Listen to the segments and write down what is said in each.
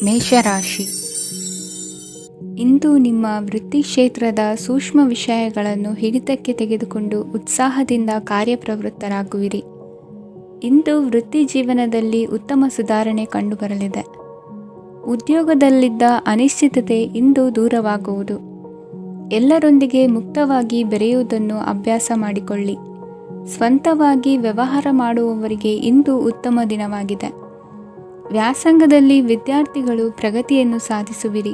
ಮೇಷರಾಶಿ. ಇಂದು ನಿಮ್ಮ ವೃತ್ತಿ ಕ್ಷೇತ್ರದ ಸೂಕ್ಷ್ಮ ವಿಷಯಗಳನ್ನು ಹಿಡಿತಕ್ಕೆ ತೆಗೆದುಕೊಂಡು ಉತ್ಸಾಹದಿಂದ ಕಾರ್ಯಪ್ರವೃತ್ತರಾಗುವಿರಿ. ಇಂದು ವೃತ್ತಿ ಜೀವನದಲ್ಲಿ ಉತ್ತಮ ಸುಧಾರಣೆ ಕಂಡುಬರಲಿದೆ. ಉದ್ಯೋಗದಲ್ಲಿದ್ದ ಅನಿಶ್ಚಿತತೆ ಇಂದು ದೂರವಾಗುವುದು. ಎಲ್ಲರೊಂದಿಗೆ ಮುಕ್ತವಾಗಿ ಬೆರೆಯುವುದನ್ನು ಅಭ್ಯಾಸ ಮಾಡಿಕೊಳ್ಳಿ. ಸ್ವಂತವಾಗಿ ವ್ಯವಹಾರ ಮಾಡುವವರಿಗೆ ಇಂದು ಉತ್ತಮ ದಿನವಾಗಿದೆ. ವ್ಯಾಸಂಗದಲ್ಲಿ ವಿದ್ಯಾರ್ಥಿಗಳು ಪ್ರಗತಿಯನ್ನು ಸಾಧಿಸುವಿರಿ.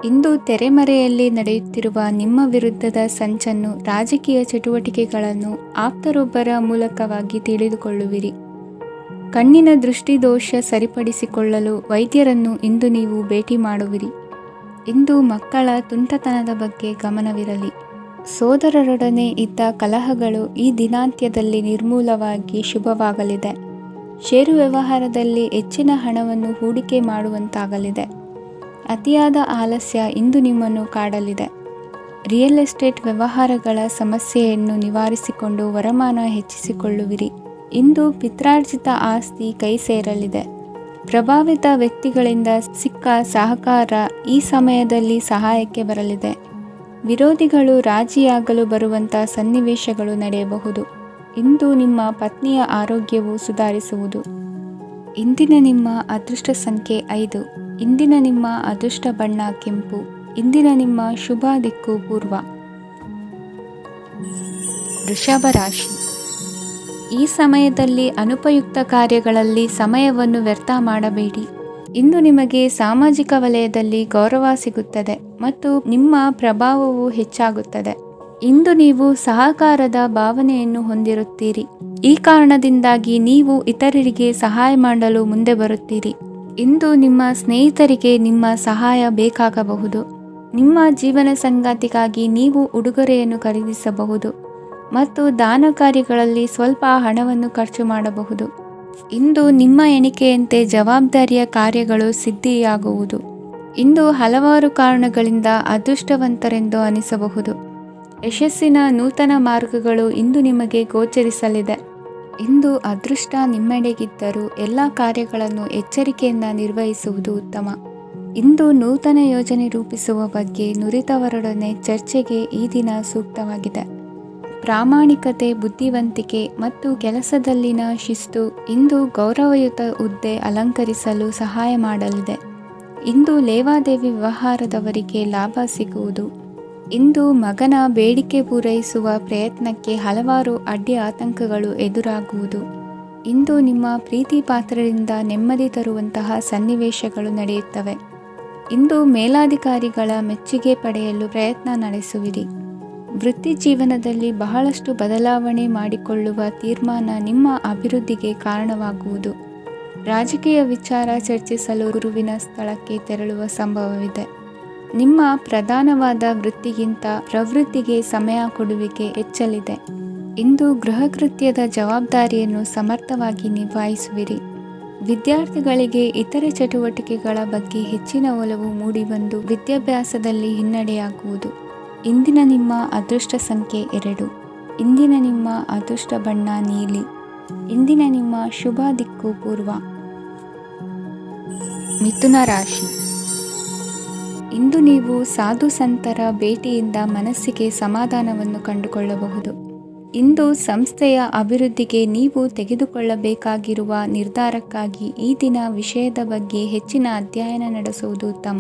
ಇಂದು ತೆರೆಮರೆಯಲ್ಲಿ ನಡೆಯುತ್ತಿರುವ ನಿಮ್ಮ ವಿರುದ್ಧದ ಸಂಚನ್ನು, ರಾಜಕೀಯ ಚಟುವಟಿಕೆಗಳನ್ನು ಆಪ್ತರೊಬ್ಬರ ಮೂಲಕವಾಗಿ ತಿಳಿದುಕೊಳ್ಳುವಿರಿ. ಕಣ್ಣಿನ ದೃಷ್ಟಿದೋಷ ಸರಿಪಡಿಸಿಕೊಳ್ಳಲು ವೈದ್ಯರನ್ನು ಇಂದು ನೀವು ಭೇಟಿ ಮಾಡುವಿರಿ. ಇಂದು ಮಕ್ಕಳ ತುಂಟತನದ ಬಗ್ಗೆ ಗಮನವಿರಲಿ. ಸೋದರರೊಡನೆ ಇದ್ದ ಕಲಹಗಳು ಈ ದಿನಾಂತ್ಯದಲ್ಲಿ ನಿರ್ಮೂಲವಾಗಿ ಶುಭವಾಗಲಿದೆ. ಷೇರು ವ್ಯವಹಾರದಲ್ಲಿ ಹೆಚ್ಚಿನ ಹಣವನ್ನು ಹೂಡಿಕೆ ಮಾಡುವಂತಾಗಲಿದೆ. ಅತಿಯಾದ ಆಲಸ್ಯ ಇಂದು ನಿಮ್ಮನ್ನು ಕಾಡಲಿದೆ. ರಿಯಲ್ ಎಸ್ಟೇಟ್ ವ್ಯವಹಾರಗಳ ಸಮಸ್ಯೆಯನ್ನು ನಿವಾರಿಸಿಕೊಂಡು ವರಮಾನ ಹೆಚ್ಚಿಸಿಕೊಳ್ಳುವಿರಿ. ಇಂದು ಪಿತ್ರಾರ್ಜಿತ ಆಸ್ತಿ ಕೈ ಸೇರಲಿದೆ. ಪ್ರಭಾವಿತ ವ್ಯಕ್ತಿಗಳಿಂದ ಸಿಕ್ಕ ಸಹಕಾರ ಈ ಸಮಯದಲ್ಲಿ ಸಹಾಯಕ್ಕೆ ಬರಲಿದೆ. ವಿರೋಧಿಗಳು ರಾಜಿಯಾಗಲು ಬರುವಂಥ ಸನ್ನಿವೇಶಗಳು ನಡೆಯಬಹುದು. ಇಂದು ನಿಮ್ಮ ಪತ್ನಿಯ ಆರೋಗ್ಯವು ಸುಧಾರಿಸುವುದು. ಇಂದಿನ ನಿಮ್ಮ ಅದೃಷ್ಟ ಸಂಖ್ಯೆ 5. ಇಂದಿನ ನಿಮ್ಮ ಅದೃಷ್ಟ ಬಣ್ಣ ಕೆಂಪು. ಇಂದಿನ ನಿಮ್ಮ ಶುಭ ದಿಕ್ಕು ಪೂರ್ವ. ವೃಷಭ ರಾಶಿ. ಈ ಸಮಯದಲ್ಲಿ ಅನುಪಯುಕ್ತ ಕಾರ್ಯಗಳಲ್ಲಿ ಸಮಯವನ್ನು ವ್ಯರ್ಥ ಮಾಡಬೇಡಿ. ಇಂದು ನಿಮಗೆ ಸಾಮಾಜಿಕ ವಲಯದಲ್ಲಿ ಗೌರವ ಸಿಗುತ್ತದೆ ಮತ್ತು ನಿಮ್ಮ ಪ್ರಭಾವವು ಹೆಚ್ಚಾಗುತ್ತದೆ. ಇಂದು ನೀವು ಸಹಕಾರದ ಭಾವನೆಯನ್ನು ಹೊಂದಿರುತ್ತೀರಿ. ಈ ಕಾರಣದಿಂದಾಗಿ ನೀವು ಇತರರಿಗೆ ಸಹಾಯ ಮಾಡಲು ಮುಂದೆ ಬರುತ್ತೀರಿ. ಇಂದು ನಿಮ್ಮ ಸ್ನೇಹಿತರಿಗೆ ನಿಮ್ಮ ಸಹಾಯ ಬೇಕಾಗಬಹುದು. ನಿಮ್ಮ ಜೀವನ ಸಂಗಾತಿಗಾಗಿ ನೀವು ಉಡುಗೊರೆಯನ್ನು ಖರೀದಿಸಬಹುದು ಮತ್ತು ದಾನ ಕಾರ್ಯಗಳಲ್ಲಿ ಸ್ವಲ್ಪ ಹಣವನ್ನು ಖರ್ಚು ಮಾಡಬಹುದು. ಇಂದು ನಿಮ್ಮ ಎಣಿಕೆಯಂತೆ ಜವಾಬ್ದಾರಿಯ ಕಾರ್ಯಗಳು ಸಿದ್ಧಿಯಾಗುವುದು. ಇಂದು ಹಲವಾರು ಕಾರಣಗಳಿಂದ ಅದೃಷ್ಟವಂತರೆಂದು ಅನಿಸಬಹುದು. ಯಶಸ್ಸಿನ ನೂತನ ಮಾರ್ಗಗಳು ಇಂದು ನಿಮಗೆ ಗೋಚರಿಸಲಿದೆ. ಇಂದು ಅದೃಷ್ಟ ನಿಮ್ಮೆಡೆಗಿದ್ದರೂ ಎಲ್ಲ ಕಾರ್ಯಗಳನ್ನು ಎಚ್ಚರಿಕೆಯಿಂದ ನಿರ್ವಹಿಸುವುದು ಉತ್ತಮ. ಇಂದು ನೂತನ ಯೋಜನೆ ರೂಪಿಸುವ ಬಗ್ಗೆ ನುರಿತವರೊಡನೆ ಚರ್ಚೆಗೆ ಈ ದಿನ ಸೂಕ್ತವಾಗಿದೆ. ಪ್ರಾಮಾಣಿಕತೆ, ಬುದ್ಧಿವಂತಿಕೆ ಮತ್ತು ಕೆಲಸದಲ್ಲಿನ ಶಿಸ್ತು ಇಂದು ಗೌರವಯುತ ಹುದ್ದೆ ಅಲಂಕರಿಸಲು ಸಹಾಯ ಮಾಡಲಿದೆ. ಇಂದು ಲೇವಾದೇವಿ ವ್ಯವಹಾರದವರಿಗೆ ಲಾಭ ಸಿಗುವುದು. ಇಂದು ಮಗನ ಬೇಡಿಕೆ ಪೂರೈಸುವ ಪ್ರಯತ್ನಕ್ಕೆ ಹಲವಾರು ಅಡ್ಡಿ ಆತಂಕಗಳು ಎದುರಾಗುವುದು. ಇಂದು ನಿಮ್ಮ ಪ್ರೀತಿ ಪಾತ್ರರಿಂದ ನೆಮ್ಮದಿ ತರುವಂತಹ ಸನ್ನಿವೇಶಗಳು ನಡೆಯುತ್ತವೆ. ಇಂದು ಮೇಲಾಧಿಕಾರಿಗಳ ಮೆಚ್ಚುಗೆ ಪಡೆಯಲು ಪ್ರಯತ್ನ ನಡೆಸುವಿರಿ. ವೃತ್ತಿ ಜೀವನದಲ್ಲಿ ಬಹಳಷ್ಟು ಬದಲಾವಣೆ ಮಾಡಿಕೊಳ್ಳುವ ತೀರ್ಮಾನ ನಿಮ್ಮ ಅಭಿವೃದ್ಧಿಗೆ ಕಾರಣವಾಗುವುದು. ರಾಜಕೀಯ ವಿಚಾರ ಚರ್ಚಿಸಲು ಗುರುವಿನ ಸ್ಥಳಕ್ಕೆ ತೆರಳುವ ಸಂಭವವಿದೆ. ನಿಮ್ಮ ಪ್ರಧಾನವಾದ ವೃತ್ತಿಗಿಂತ ಪ್ರವೃತ್ತಿಗೆ ಸಮಯ ಕೊಡುವಿಕೆ ಹೆಚ್ಚಲಿದೆ. ಇಂದು ಗೃಹ ಕೃತ್ಯದ ಜವಾಬ್ದಾರಿಯನ್ನು ಸಮರ್ಥವಾಗಿ ನಿಭಾಯಿಸುವಿರಿ. ವಿದ್ಯಾರ್ಥಿಗಳಿಗೆ ಇತರೆ ಚಟುವಟಿಕೆಗಳ ಬಗ್ಗೆ ಹೆಚ್ಚಿನ ಒಲವು ಮೂಡಿಬಂದು ವಿದ್ಯಾಭ್ಯಾಸದಲ್ಲಿ ಹಿನ್ನಡೆಯಾಗುವುದು. ಇಂದಿನ ನಿಮ್ಮ ಅದೃಷ್ಟ ಸಂಖ್ಯೆ 2. ಇಂದಿನ ನಿಮ್ಮ ಅದೃಷ್ಟ ಬಣ್ಣ ನೀಲಿ. ಇಂದಿನ ನಿಮ್ಮ ಶುಭ ದಿಕ್ಕು ಪೂರ್ವ. ಮಿಥುನ ರಾಶಿ. ಇಂದು ನೀವು ಸಾಧು ಸಂತರ ಭೇಟಿಯಿಂದ ಮನಸ್ಸಿಗೆ ಸಮಾಧಾನವನ್ನು ಕಂಡುಕೊಳ್ಳಬಹುದು. ಇಂದು ಸಂಸ್ಥೆಯ ಅಭಿವೃದ್ಧಿಗೆ ನೀವು ತೆಗೆದುಕೊಳ್ಳಬೇಕಾಗಿರುವ ನಿರ್ಧಾರಕ್ಕಾಗಿ ಈ ದಿನ ವಿಷಯದ ಬಗ್ಗೆ ಹೆಚ್ಚಿನ ಅಧ್ಯಯನ ನಡೆಸುವುದು ಉತ್ತಮ.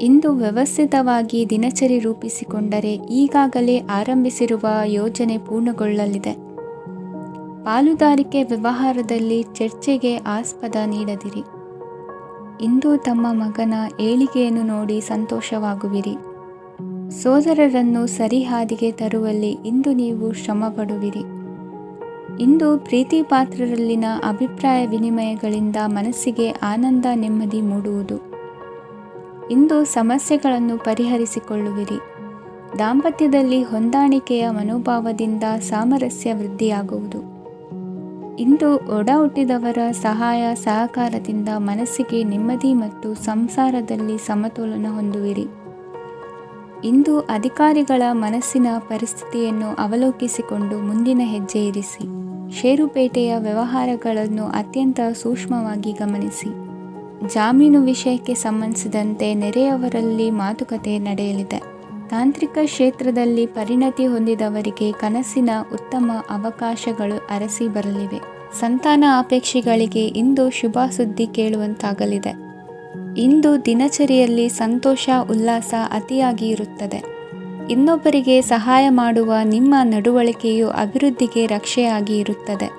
ಇಂದು ವ್ಯವಸ್ಥಿತವಾಗಿ ದಿನಚರಿ ರೂಪಿಸಿಕೊಂಡರೆ ಈಗಾಗಲೇ ಆರಂಭಿಸಿರುವ ಯೋಜನೆ ಪೂರ್ಣಗೊಳ್ಳಲಿದೆ. ಪಾಲುದಾರಿಕೆ ವ್ಯವಹಾರದಲ್ಲಿ ಚರ್ಚೆಗೆ ಆಸ್ಪದ ನೀಡದಿರಿ. ಇಂದು ತಮ್ಮ ಮಗನ ಏಳಿಗೆಯನ್ನು ನೋಡಿ ಸಂತೋಷವಾಗುವಿರಿ. ಸೋದರರನ್ನು ಸರಿಹಾದಿಗೆ ತರುವಲ್ಲಿ ಇಂದು ನೀವು ಶ್ರಮಪಡುವಿರಿ. ಇಂದು ಪ್ರೀತಿ ಪಾತ್ರರಲ್ಲಿನ ಅಭಿಪ್ರಾಯ ವಿನಿಮಯಗಳಿಂದ ಮನಸ್ಸಿಗೆ ಆನಂದ, ನೆಮ್ಮದಿ ಮೂಡುವುದು. ಇಂದು ಸಮಸ್ಯೆಗಳನ್ನು ಪರಿಹರಿಸಿಕೊಳ್ಳುವಿರಿ. ದಾಂಪತ್ಯದಲ್ಲಿ ಹೊಂದಾಣಿಕೆಯ ಮನೋಭಾವದಿಂದ ಸಾಮರಸ್ಯ ವೃದ್ಧಿಯಾಗುವುದು. ಇಂದು ಒಡ ಹುಟ್ಟಿದವರ ಸಹಾಯ ಸಹಕಾರದಿಂದ ಮನಸ್ಸಿಗೆ ನೆಮ್ಮದಿ ಮತ್ತು ಸಂಸಾರದಲ್ಲಿ ಸಮತೋಲನ ಹೊಂದುವಿರಿ. ಇಂದು ಅಧಿಕಾರಿಗಳ ಮನಸ್ಸಿನ ಪರಿಸ್ಥಿತಿಯನ್ನು ಅವಲೋಕಿಸಿಕೊಂಡು ಮುಂದಿನ ಹೆಜ್ಜೆ ಇರಿಸಿ. ಷೇರುಪೇಟೆಯ ವ್ಯವಹಾರಗಳನ್ನು ಅತ್ಯಂತ ಸೂಕ್ಷ್ಮವಾಗಿ ಗಮನಿಸಿ. ಜಾಮೀನು ವಿಷಯಕ್ಕೆ ಸಂಬಂಧಿಸಿದಂತೆ ನೆರೆಯವರಲ್ಲಿ ಮಾತುಕತೆ ನಡೆಯಲಿದೆ. ತಾಂತ್ರಿಕ ಕ್ಷೇತ್ರದಲ್ಲಿ ಪರಿಣತಿ ಹೊಂದಿದವರಿಗೆ ಕನಸಿನ ಉತ್ತಮ ಅವಕಾಶಗಳು ಅರಸಿ ಬರಲಿವೆ. ಸಂತಾನ ಅಪೇಕ್ಷಿಗಳಿಗೆ ಇಂದು ಶುಭ ಸುದ್ದಿ ಕೇಳುವಂತಾಗಲಿದೆ. ಇಂದು ದಿನಚರಿಯಲ್ಲಿ ಸಂತೋಷ ಉಲ್ಲಾಸ ಅತಿಯಾಗಿ ಇರುತ್ತದೆ. ಇನ್ನೊಬ್ಬರಿಗೆ ಸಹಾಯ ಮಾಡುವ ನಿಮ್ಮ ನಡವಳಿಕೆಯು ಅಭಿವೃದ್ಧಿಗೆ ರಕ್ಷೆಯಾಗಿ ಇರುತ್ತದೆ.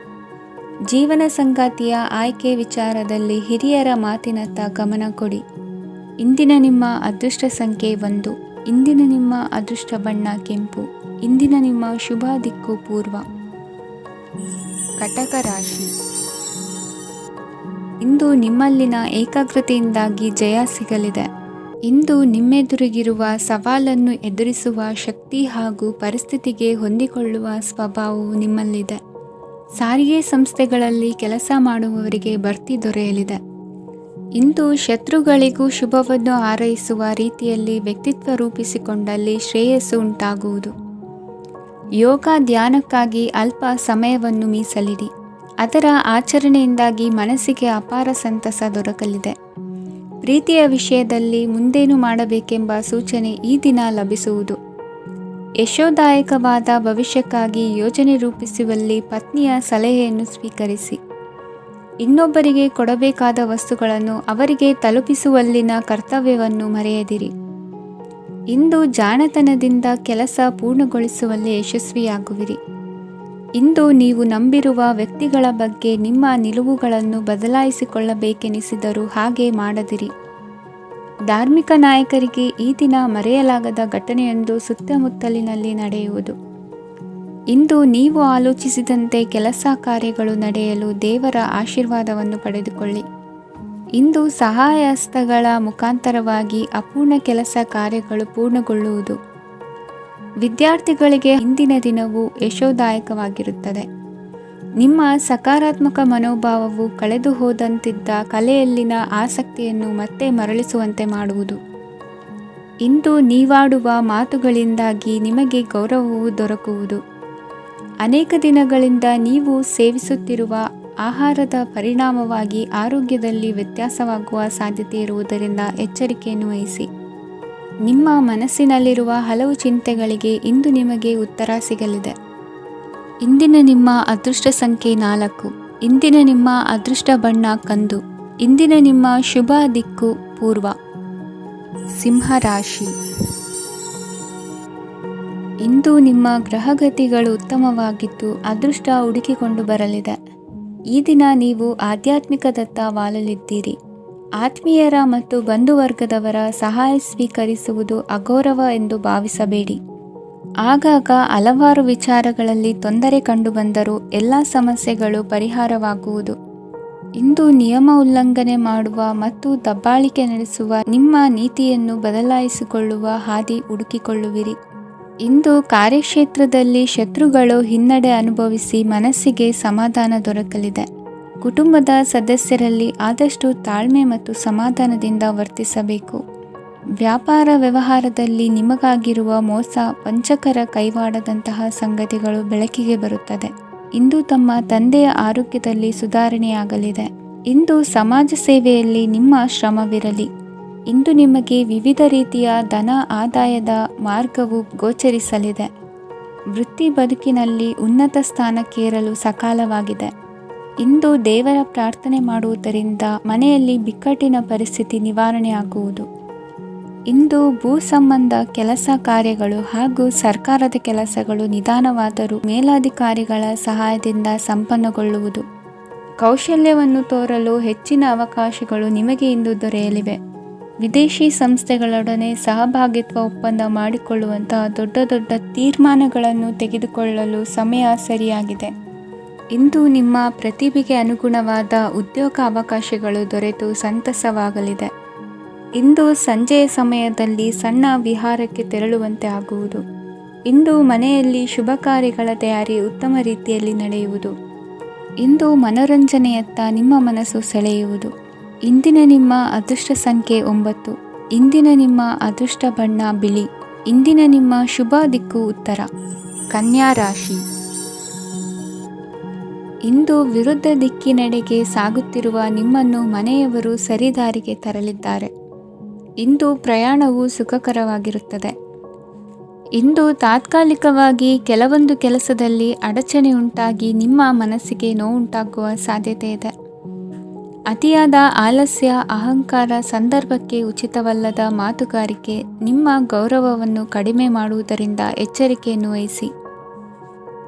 ಜೀವನ ಸಂಗಾತಿಯ ಆಯ್ಕೆ ವಿಚಾರದಲ್ಲಿ ಹಿರಿಯರ ಮಾತಿನತ್ತ ಗಮನ ಕೊಡಿ. ಇಂದಿನ ನಿಮ್ಮ ಅದೃಷ್ಟ ಸಂಖ್ಯೆ 1. ಇಂದಿನ ನಿಮ್ಮ ಅದೃಷ್ಟ ಬಣ್ಣ ಕೆಂಪು. ಇಂದಿನ ನಿಮ್ಮ ಶುಭ ದಿಕ್ಕು ಪೂರ್ವ. ಕಟಕ ರಾಶಿ. ಇಂದು ನಿಮ್ಮಲ್ಲಿನ ಏಕಾಗ್ರತೆಯಿಂದಾಗಿ ಜಯ ಸಿಗಲಿದೆ. ಇಂದು ನಿಮ್ಮೆದುರಿಗಿರುವ ಸವಾಲನ್ನು ಎದುರಿಸುವ ಶಕ್ತಿ ಹಾಗೂ ಪರಿಸ್ಥಿತಿಗೆ ಹೊಂದಿಕೊಳ್ಳುವ ಸ್ವಭಾವವು ನಿಮ್ಮಲ್ಲಿದೆ. ಸಾರಿಗೆ ಸಂಸ್ಥೆಗಳಲ್ಲಿ ಕೆಲಸ ಮಾಡುವವರಿಗೆ ಬಡ್ತಿ ದೊರೆಯಲಿದೆ. ಇಂದು ಶತ್ರುಗಳಿಗೂ ಶುಭವನ್ನು ಹಾರೈಸುವ ರೀತಿಯಲ್ಲಿ ವ್ಯಕ್ತಿತ್ವ ರೂಪಿಸಿಕೊಂಡಲ್ಲಿ ಶ್ರೇಯಸ್ಸು ಉಂಟಾಗುವುದು. ಯೋಗ ಧ್ಯಾನಕ್ಕಾಗಿ ಅಲ್ಪ ಸಮಯವನ್ನು ಮೀಸಲಿಡಿ. ಅದರ ಆಚರಣೆಯಿಂದಾಗಿ ಮನಸ್ಸಿಗೆ ಅಪಾರ ಸಂತಸ ದೊರಕಲಿದೆ. ಪ್ರೀತಿಯ ವಿಷಯದಲ್ಲಿ ಮುಂದೇನು ಮಾಡಬೇಕೆಂಬ ಸೂಚನೆ ಈ ದಿನ ಲಭಿಸುವುದು. ಯಶೋದಾಯಕವಾದ ಭವಿಷ್ಯಕ್ಕಾಗಿ ಯೋಜನೆ ರೂಪಿಸುವಲ್ಲಿ ಪತ್ನಿಯ ಸಲಹೆಯನ್ನು ಸ್ವೀಕರಿಸಿ. ಇನ್ನೊಬ್ಬರಿಗೆ ಕೊಡಬೇಕಾದ ವಸ್ತುಗಳನ್ನು ಅವರಿಗೆ ತಲುಪಿಸುವಲ್ಲಿನ ಕರ್ತವ್ಯವನ್ನು ಮರೆಯದಿರಿ. ಇಂದು ಜಾಣತನದಿಂದ ಕೆಲಸ ಪೂರ್ಣಗೊಳಿಸುವಲ್ಲಿ ಯಶಸ್ವಿಯಾಗುವಿರಿ. ಇಂದು ನೀವು ನಂಬಿರುವ ವ್ಯಕ್ತಿಗಳ ಬಗ್ಗೆ ನಿಮ್ಮ ನಿಲುವುಗಳನ್ನು ಬದಲಾಯಿಸಿಕೊಳ್ಳಬೇಕೆನಿಸಿದರೂ ಹಾಗೆ ಮಾಡದಿರಿ. ಧಾರ್ಮಿಕ ನಾಯಕರಿಗೆ ಈ ದಿನ ಮರೆಯಲಾಗದ ಘಟನೆಯೊಂದು ಸುತ್ತಮುತ್ತಲಿನಲ್ಲಿ ನಡೆಯುವುದು. ಇಂದು ನೀವು ಆಲೋಚಿಸಿದಂತೆ ಕೆಲಸ ಕಾರ್ಯಗಳು ನಡೆಯಲು ದೇವರ ಆಶೀರ್ವಾದವನ್ನು ಪಡೆದುಕೊಳ್ಳಿ. ಇಂದು ಸಹಾಯ ಹಸ್ತಗಳ ಮುಖಾಂತರವಾಗಿ ಅಪೂರ್ಣ ಕೆಲಸ ಕಾರ್ಯಗಳು ಪೂರ್ಣಗೊಳ್ಳುವುದು. ವಿದ್ಯಾರ್ಥಿಗಳಿಗೆ ಇಂದಿನ ದಿನವು ಯಶೋದಾಯಕವಾಗಿರುತ್ತದೆ. ನಿಮ್ಮ ಸಕಾರಾತ್ಮಕ ಮನೋಭಾವವು ಕಳೆದು ಹೋದಂತಿದ್ದ ಕಲೆಯಲ್ಲಿನ ಆಸಕ್ತಿಯನ್ನು ಮತ್ತೆ ಮರಳಿಸುವಂತೆ ಮಾಡುವುದು. ಇಂದು ನೀವಾಡುವ ಮಾತುಗಳಿಂದಾಗಿ ನಿಮಗೆ ಗೌರವವು ದೊರಕುವುದು. ಅನೇಕ ದಿನಗಳಿಂದ ನೀವು ಸೇವಿಸುತ್ತಿರುವ ಆಹಾರದ ಪರಿಣಾಮವಾಗಿ ಆರೋಗ್ಯದಲ್ಲಿ ವ್ಯತ್ಯಾಸವಾಗುವ ಸಾಧ್ಯತೆ ಇರುವುದರಿಂದ ಎಚ್ಚರಿಕೆಯನ್ನು ವಹಿಸಿ. ನಿಮ್ಮ ಮನಸ್ಸಿನಲ್ಲಿರುವ ಹಲವು ಚಿಂತೆಗಳಿಗೆ ಇಂದು ನಿಮಗೆ ಉತ್ತರ ಸಿಗಲಿದೆ. ಇಂದಿನ ನಿಮ್ಮ ಅದೃಷ್ಟ ಸಂಖ್ಯೆ 4. ಇಂದಿನ ನಿಮ್ಮ ಅದೃಷ್ಟ ಬಣ್ಣ ಕಂದು. ಇಂದಿನ ನಿಮ್ಮ ಶುಭ ದಿಕ್ಕು ಪೂರ್ವ. ಸಿಂಹರಾಶಿ. ಇಂದು ನಿಮ್ಮ ಗ್ರಹಗತಿಗಳು ಉತ್ತಮವಾಗಿದ್ದು ಅದೃಷ್ಟ ಹುಡುಕಿಕೊಂಡು ಬರಲಿದೆ. ಈ ದಿನ ನೀವು ಆಧ್ಯಾತ್ಮಿಕದತ್ತ ವಾಲಲಿದ್ದೀರಿ. ಆತ್ಮೀಯರ ಮತ್ತು ಬಂಧುವರ್ಗದವರ ಸಹಾಯ ಸ್ವೀಕರಿಸುವುದು ಅಗೌರವ ಎಂದು ಭಾವಿಸಬೇಡಿ. ಆಗಾಗ ಹಲವಾರು ವಿಚಾರಗಳಲ್ಲಿ ತೊಂದರೆ ಕಂಡುಬಂದರೂ ಎಲ್ಲ ಸಮಸ್ಯೆಗಳು ಪರಿಹಾರವಾಗುವುದು. ಇಂದು ನಿಯಮ ಉಲ್ಲಂಘನೆ ಮಾಡುವ ಮತ್ತು ದಬ್ಬಾಳಿಕೆ ನಡೆಸುವ ನಿಮ್ಮ ನೀತಿಯನ್ನು ಬದಲಾಯಿಸಿಕೊಳ್ಳುವ ಹಾದಿ ಹುಡುಕಿಕೊಳ್ಳುವಿರಿ. ಇಂದು ಕಾರ್ಯಕ್ಷೇತ್ರದಲ್ಲಿ ಶತ್ರುಗಳು ಹಿನ್ನಡೆ ಅನುಭವಿಸಿ ಮನಸ್ಸಿಗೆ ಸಮಾಧಾನ ದೊರಕಲಿದೆ. ಕುಟುಂಬದ ಸದಸ್ಯರಲ್ಲಿ ಆದಷ್ಟು ತಾಳ್ಮೆ ಮತ್ತು ಸಮಾಧಾನದಿಂದ ವರ್ತಿಸಬೇಕು. ವ್ಯಾಪಾರ ವ್ಯವಹಾರದಲ್ಲಿ ನಿಮಗಾಗಿರುವ ಮೋಸ, ವಂಚಕರ ಕೈವಾಡದಂತಹ ಸಂಗತಿಗಳು ಬೆಳಕಿಗೆ ಬರುತ್ತದೆ. ಇಂದು ತಮ್ಮ ತಂದೆಯ ಆರೋಗ್ಯದಲ್ಲಿ ಸುಧಾರಣೆಯಾಗಲಿದೆ. ಇಂದು ಸಮಾಜ ಸೇವೆಯಲ್ಲಿ ನಿಮ್ಮ ಶ್ರಮವಿರಲಿ. ಇಂದು ನಿಮಗೆ ವಿವಿಧ ರೀತಿಯ ಧನ ಆದಾಯದ ಮಾರ್ಗವು ಗೋಚರಿಸಲಿದೆ. ವೃತ್ತಿ ಬದುಕಿನಲ್ಲಿ ಉನ್ನತ ಸ್ಥಾನಕ್ಕೇರಲು ಸಕಾಲವಾಗಿದೆ. ಇಂದು ದೇವರ ಪ್ರಾರ್ಥನೆ ಮಾಡುವುದರಿಂದ ಮನೆಯಲ್ಲಿ ಬಿಕ್ಕಟ್ಟಿನ ಪರಿಸ್ಥಿತಿ ನಿವಾರಣೆಯಾಗುವುದು. ಇಂದು ಭೂ ಸಂಬಂಧ ಕೆಲಸ ಕಾರ್ಯಗಳು ಹಾಗೂ ಸರ್ಕಾರದ ಕೆಲಸಗಳು ನಿಧಾನವಾದರೂ ಮೇಲಾಧಿಕಾರಿಗಳ ಸಹಾಯದಿಂದ ಸಂಪನ್ನಗೊಳ್ಳುವುದು. ಕೌಶಲ್ಯವನ್ನು ತೋರಲು ಹೆಚ್ಚಿನ ಅವಕಾಶಗಳು ನಿಮಗೆ ಇಂದು ದೊರೆಯಲಿವೆ. ವಿದೇಶಿ ಸಂಸ್ಥೆಗಳೊಡನೆ ಸಹಭಾಗಿತ್ವ ಒಪ್ಪಂದ ಮಾಡಿಕೊಳ್ಳುವಂತಹ ದೊಡ್ಡ ದೊಡ್ಡ ತೀರ್ಮಾನಗಳನ್ನು ತೆಗೆದುಕೊಳ್ಳಲು ಸಮಯ ಸರಿಯಾಗಿದೆ. ಇಂದು ನಿಮ್ಮ ಪ್ರತಿಭೆಗೆ ಅನುಗುಣವಾದ ಉದ್ಯೋಗ ಅವಕಾಶಗಳು ದೊರೆತು ಸಂತಸವಾಗಲಿದೆ. ಇಂದು ಸಂಜೆಯ ಸಮಯದಲ್ಲಿ ಸಣ್ಣ ವಿಹಾರಕ್ಕೆ ತೆರಳುವಂತೆ ಆಗುವುದು. ಇಂದು ಮನೆಯಲ್ಲಿ ಶುಭ ಕಾರ್ಯಗಳ ತಯಾರಿ ಉತ್ತಮ ರೀತಿಯಲ್ಲಿ ನಡೆಯುವುದು. ಇಂದು ಮನೋರಂಜನೆಯತ್ತ ನಿಮ್ಮ ಮನಸ್ಸು ಸೆಳೆಯುವುದು. ಇಂದಿನ ನಿಮ್ಮ ಅದೃಷ್ಟ ಸಂಖ್ಯೆ 9. ಇಂದಿನ ನಿಮ್ಮ ಅದೃಷ್ಟ ಬಣ್ಣ ಬಿಳಿ. ಇಂದಿನ ನಿಮ್ಮ ಶುಭ ದಿಕ್ಕು ಉತ್ತರ. ಕನ್ಯಾ ರಾಶಿ. ಇಂದು ವಿರುದ್ಧ ದಿಕ್ಕಿನೆಡೆಗೆ ಸಾಗುತ್ತಿರುವ ನಿಮ್ಮನ್ನು ಮನೆಯವರು ಸರಿದಾರಿಗೆ ತರಲಿದ್ದಾರೆ. ಇಂದು ಪ್ರಯಾಣವು ಸುಖಕರವಾಗಿರುತ್ತದೆ. ಇಂದು ತಾತ್ಕಾಲಿಕವಾಗಿ ಕೆಲವೊಂದು ಕೆಲಸದಲ್ಲಿ ಅಡಚಣೆ ಉಂಟಾಗಿ ನಿಮ್ಮ ಮನಸ್ಸಿಗೆ ನೋವುಂಟಾಗುವ ಸಾಧ್ಯತೆ ಇದೆ. ಅತಿಯಾದ ಆಲಸ್ಯ, ಅಹಂಕಾರ, ಸಂದರ್ಭಕ್ಕೆ ಉಚಿತವಲ್ಲದ ಮಾತುಗಾರಿಕೆ ನಿಮ್ಮ ಗೌರವವನ್ನು ಕಡಿಮೆ ಮಾಡುವುದರಿಂದ ಎಚ್ಚರಿಕೆಯನ್ನು ವಹಿಸಿ.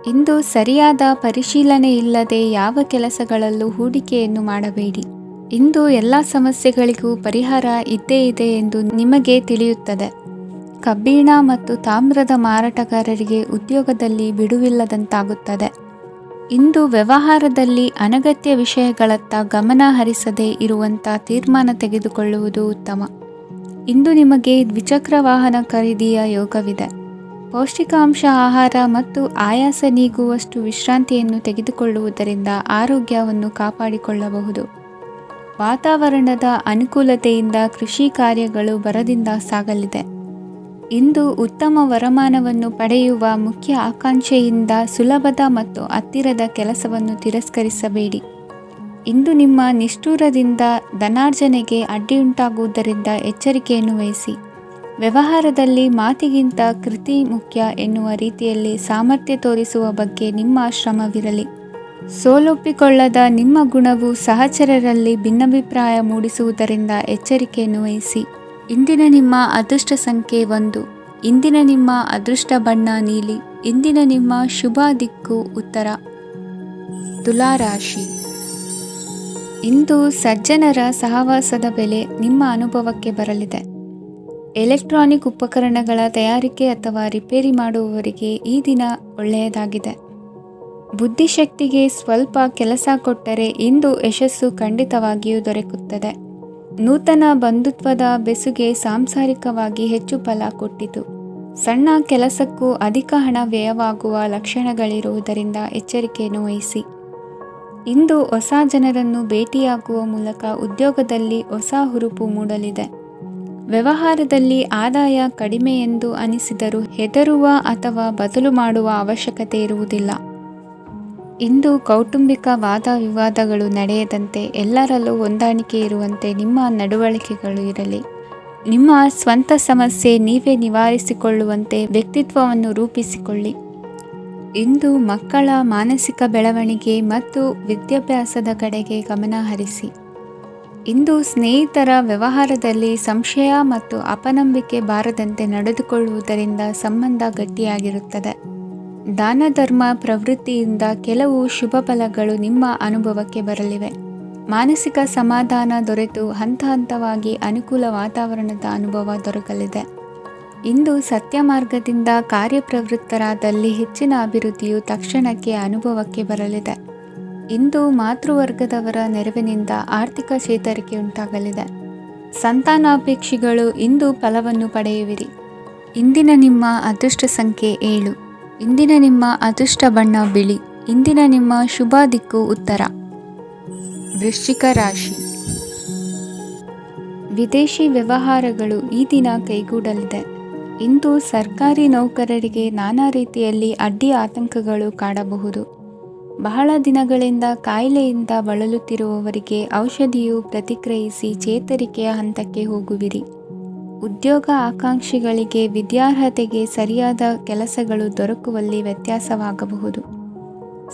ಇಂದು ಸರಿಯಾದ ಪರಿಶೀಲನೆ ಇಲ್ಲದೆ ಯಾವ ಕೆಲಸಗಳಲ್ಲೂ ಹೂಡಿಕೆಯನ್ನು ಮಾಡಬೇಡಿ. ಇಂದು ಎಲ್ಲ ಸಮಸ್ಯೆಗಳಿಗೂ ಪರಿಹಾರ ಇದ್ದೇ ಇದೆ ಎಂದು ನಿಮಗೆ ತಿಳಿಯುತ್ತದೆ. ಕಬ್ಬಿಣ ಮತ್ತು ತಾಮ್ರದ ಮಾರಾಟಗಾರರಿಗೆ ಉದ್ಯೋಗದಲ್ಲಿ ಬಿಡುವಿಲ್ಲದಂತಾಗುತ್ತದೆ. ಇಂದು ವ್ಯವಹಾರದಲ್ಲಿ ಅನಗತ್ಯ ವಿಷಯಗಳತ್ತ ಗಮನ ಹರಿಸದೇ ಇರುವಂಥ ತೀರ್ಮಾನ ತೆಗೆದುಕೊಳ್ಳುವುದು ಉತ್ತಮ. ಇಂದು ನಿಮಗೆ ದ್ವಿಚಕ್ರ ವಾಹನ ಖರೀದಿಯ ಯೋಗವಿದೆ. ಪೌಷ್ಟಿಕಾಂಶ ಆಹಾರ ಮತ್ತು ಆಯಾಸ ನೀಗುವಷ್ಟು ವಿಶ್ರಾಂತಿಯನ್ನು ತೆಗೆದುಕೊಳ್ಳುವುದರಿಂದ ಆರೋಗ್ಯವನ್ನು ಕಾಪಾಡಿಕೊಳ್ಳಬಹುದು. ವಾತಾವರಣದ ಅನುಕೂಲತೆಯಿಂದ ಕೃಷಿ ಕಾರ್ಯಗಳು ಭರದಿಂದ ಸಾಗಲಿದೆ. ಇಂದು ಉತ್ತಮ ವರಮಾನವನ್ನು ಪಡೆಯುವ ಮುಖ್ಯ ಆಕಾಂಕ್ಷೆಯಿಂದ ಸುಲಭದ ಮತ್ತು ಹತ್ತಿರದ ಕೆಲಸವನ್ನು ತಿರಸ್ಕರಿಸಬೇಡಿ. ಇಂದು ನಿಮ್ಮ ನಿಷ್ಠುರದಿಂದ ಧನಾರ್ಜನೆಗೆ ಅಡ್ಡಿಯುಂಟಾಗುವುದರಿಂದ ಎಚ್ಚರಿಕೆಯನ್ನು ವಹಿಸಿ. ವ್ಯವಹಾರದಲ್ಲಿ ಮಾತಿಗಿಂತ ಕೃತಿ ಮುಖ್ಯ ಎನ್ನುವ ರೀತಿಯಲ್ಲಿ ಸಾಮರ್ಥ್ಯ ತೋರಿಸುವ ಬಗ್ಗೆ ನಿಮ್ಮ ಶ್ರಮವಿರಲಿ. ಸೋಲೊಪ್ಪಿಕೊಳ್ಳದ ನಿಮ್ಮ ಗುಣವು ಸಹಚರರಲ್ಲಿ ಭಿನ್ನಾಭಿಪ್ರಾಯ ಮೂಡಿಸುವುದರಿಂದ ಎಚ್ಚರಿಕೆಯನ್ನು ವಹಿಸಿ. ಇಂದಿನ ನಿಮ್ಮ ಅದೃಷ್ಟ ಸಂಖ್ಯೆ 1. ಇಂದಿನ ನಿಮ್ಮ ಅದೃಷ್ಟ ಬಣ್ಣ ನೀಲಿ. ಇಂದಿನ ನಿಮ್ಮ ಶುಭ ದಿಕ್ಕು ಉತ್ತರ. ತುಲಾ ರಾಶಿ. ಇಂದು ಸಜ್ಜನರ ಸಹವಾಸದ ಬೆಲೆ ನಿಮ್ಮ ಅನುಭವಕ್ಕೆ ಬರಲಿದೆ. ಎಲೆಕ್ಟ್ರಾನಿಕ್ ಉಪಕರಣಗಳ ತಯಾರಿಕೆ ಅಥವಾ ರಿಪೇರಿ ಮಾಡುವವರಿಗೆ ಈ ದಿನ ಒಳ್ಳೆಯದಾಗಿದೆ. ಬುದ್ಧಿಶಕ್ತಿಗೆ ಸ್ವಲ್ಪ ಕೆಲಸ ಕೊಟ್ಟರೆ ಇಂದು ಯಶಸ್ಸು ಖಂಡಿತವಾಗಿಯೂ ದೊರಕುತ್ತದೆ. ನೂತನ ಬಂಧುತ್ವದ ಬೆಸುಗೆ ಸಾಂಸಾರಿಕವಾಗಿ ಹೆಚ್ಚು ಫಲ ಕೊಟ್ಟಿತು. ಸಣ್ಣ ಕೆಲಸಕ್ಕೂ ಅಧಿಕ ಹಣ ವ್ಯಯವಾಗುವ ಲಕ್ಷಣಗಳಿರುವುದರಿಂದ ಎಚ್ಚರಿಕೆಯನ್ನು ವಹಿಸಿ. ಇಂದು ಹೊಸ ಜನರನ್ನು ಭೇಟಿಯಾಗುವ ಮೂಲಕ ಉದ್ಯೋಗದಲ್ಲಿ ಹೊಸ ಹುರುಪು ಮೂಡಲಿದೆ. ವ್ಯವಹಾರದಲ್ಲಿ ಆದಾಯ ಕಡಿಮೆ ಎಂದು ಅನಿಸಿದರೂ ಹೆದರುವ ಅಥವಾ ಬದಲು ಮಾಡುವ ಅವಶ್ಯಕತೆ ಇರುವುದಿಲ್ಲ. ಇಂದು ಕೌಟುಂಬಿಕ ವಾದ ವಿವಾದಗಳು ನಡೆಯದಂತೆ ಎಲ್ಲರಲ್ಲೂ ಹೊಂದಾಣಿಕೆ ಇರುವಂತೆ ನಿಮ್ಮ ನಡವಳಿಕೆಗಳು ಇರಲಿ. ನಿಮ್ಮ ಸ್ವಂತ ಸಮಸ್ಯೆ ನೀವೇ ನಿವಾರಿಸಿಕೊಳ್ಳುವಂತೆ ವ್ಯಕ್ತಿತ್ವವನ್ನು ರೂಪಿಸಿಕೊಳ್ಳಿ. ಇಂದು ಮಕ್ಕಳ ಮಾನಸಿಕ ಬೆಳವಣಿಗೆ ಮತ್ತು ವಿದ್ಯಾಭ್ಯಾಸದ ಕಡೆಗೆ ಗಮನ ಹರಿಸಿ. ಇಂದು ಸ್ನೇಹಿತರ ವ್ಯವಹಾರದಲ್ಲಿ ಸಂಶಯ ಮತ್ತು ಅಪನಂಬಿಕೆ ಬಾರದಂತೆ ನಡೆದುಕೊಳ್ಳುವುದರಿಂದ ಸಂಬಂಧ ಗಟ್ಟಿಯಾಗಿರುತ್ತದೆ. ದಾನ ಧರ್ಮ ಪ್ರವೃತ್ತಿಯಿಂದ ಕೆಲವು ಶುಭ ಫಲಗಳು ನಿಮ್ಮ ಅನುಭವಕ್ಕೆ ಬರಲಿವೆ. ಮಾನಸಿಕ ಸಮಾಧಾನ ದೊರೆತು ಹಂತ ಹಂತವಾಗಿ ಅನುಕೂಲ ವಾತಾವರಣದ ಅನುಭವ ದೊರಕಲಿದೆ. ಇಂದು ಸತ್ಯ ಮಾರ್ಗದಿಂದ ಕಾರ್ಯಪ್ರವೃತ್ತರಾದಲ್ಲಿ ಹೆಚ್ಚಿನ ಅಭಿವೃದ್ಧಿಯು ತಕ್ಷಣಕ್ಕೆ ಅನುಭವಕ್ಕೆ ಬರಲಿದೆ. ಇಂದು ಮಾತೃವರ್ಗದವರ ನೆರವಿನಿಂದ ಆರ್ಥಿಕ ಚೇತರಿಕೆ ಉಂಟಾಗಲಿದೆ. ಸಂತಾನಾಪೇಕ್ಷಿಗಳು ಇಂದು ಫಲವನ್ನು ಪಡೆಯುವಿರಿ. ಇಂದಿನ ನಿಮ್ಮ ಅದೃಷ್ಟ ಸಂಖ್ಯೆ 7. ಇಂದಿನ ನಿಮ್ಮ ಅದೃಷ್ಟ ಬಣ್ಣ ಬಿಳಿ. ಇಂದಿನ ನಿಮ್ಮ ಶುಭ ದಿಕ್ಕು ಉತ್ತರ. ವೃಶ್ಚಿಕ ರಾಶಿ. ವಿದೇಶಿ ವ್ಯವಹಾರಗಳು ಈ ದಿನ ಕೈಗೂಡಲಿದೆ. ಇಂದು ಸರ್ಕಾರಿ ನೌಕರರಿಗೆ ನಾನಾ ರೀತಿಯಲ್ಲಿ ಅಡ್ಡಿ ಆತಂಕಗಳು ಕಾಡಬಹುದು. ಬಹಳ ದಿನಗಳಿಂದ ಕಾಯಿಲೆಯಿಂದ ಬಳಲುತ್ತಿರುವವರಿಗೆ ಔಷಧಿಯು ಪ್ರತಿಕ್ರಿಯಿಸಿ ಚೇತರಿಕೆಯ ಹಂತಕ್ಕೆ ಹೋಗುವಿರಿ. ಉದ್ಯೋಗ ಆಕಾಂಕ್ಷಿಗಳಿಗೆ ವಿದ್ಯಾರ್ಹತೆಗೆ ಸರಿಯಾದ ಕೆಲಸಗಳು ದೊರಕುವಲ್ಲಿ ವ್ಯತ್ಯಾಸವಾಗಬಹುದು.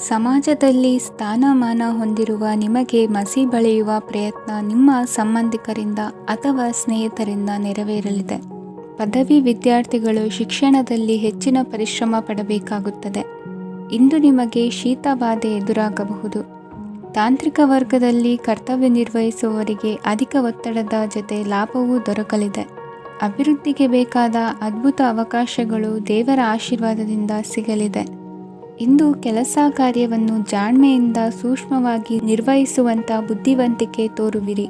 ಸಮಾಜದಲ್ಲಿ ಸ್ಥಾನಮಾನ ಹೊಂದಿರುವ ನಿಮಗೆ ಮಸಿ ಬಳಿಯುವ ಪ್ರಯತ್ನ ನಿಮ್ಮ ಸಂಬಂಧಿಕರಿಂದ ಅಥವಾ ಸ್ನೇಹಿತರಿಂದ ನೆರವೇರಲಿದೆ. ಪದವಿ ವಿದ್ಯಾರ್ಥಿಗಳು ಶಿಕ್ಷಣದಲ್ಲಿ ಹೆಚ್ಚಿನ ಪರಿಶ್ರಮ ಪಡಬೇಕಾಗುತ್ತದೆ. ಇಂದು ನಿಮಗೆ ಶೀತ ಬಾಧೆ ಎದುರಾಗಬಹುದು. ತಾಂತ್ರಿಕ ವರ್ಗದಲ್ಲಿ ಕರ್ತವ್ಯ ನಿರ್ವಹಿಸುವವರಿಗೆ ಅಧಿಕ ಒತ್ತಡದ ಜೊತೆ ಲಾಭವೂ ದೊರಕಲಿದೆ. ಅಭಿವೃದ್ಧಿಗೆ ಬೇಕಾದ ಅದ್ಭುತ ಅವಕಾಶಗಳು ದೇವರ ಆಶೀರ್ವಾದದಿಂದ ಸಿಗಲಿದೆ. ಇಂದು ಕೆಲಸ ಕಾರ್ಯವನ್ನು ಜಾಣ್ಮೆಯಿಂದ ಸೂಕ್ಷ್ಮವಾಗಿ ನಿರ್ವಹಿಸುವಂಥ ಬುದ್ಧಿವಂತಿಕೆ ತೋರುವಿರಿ.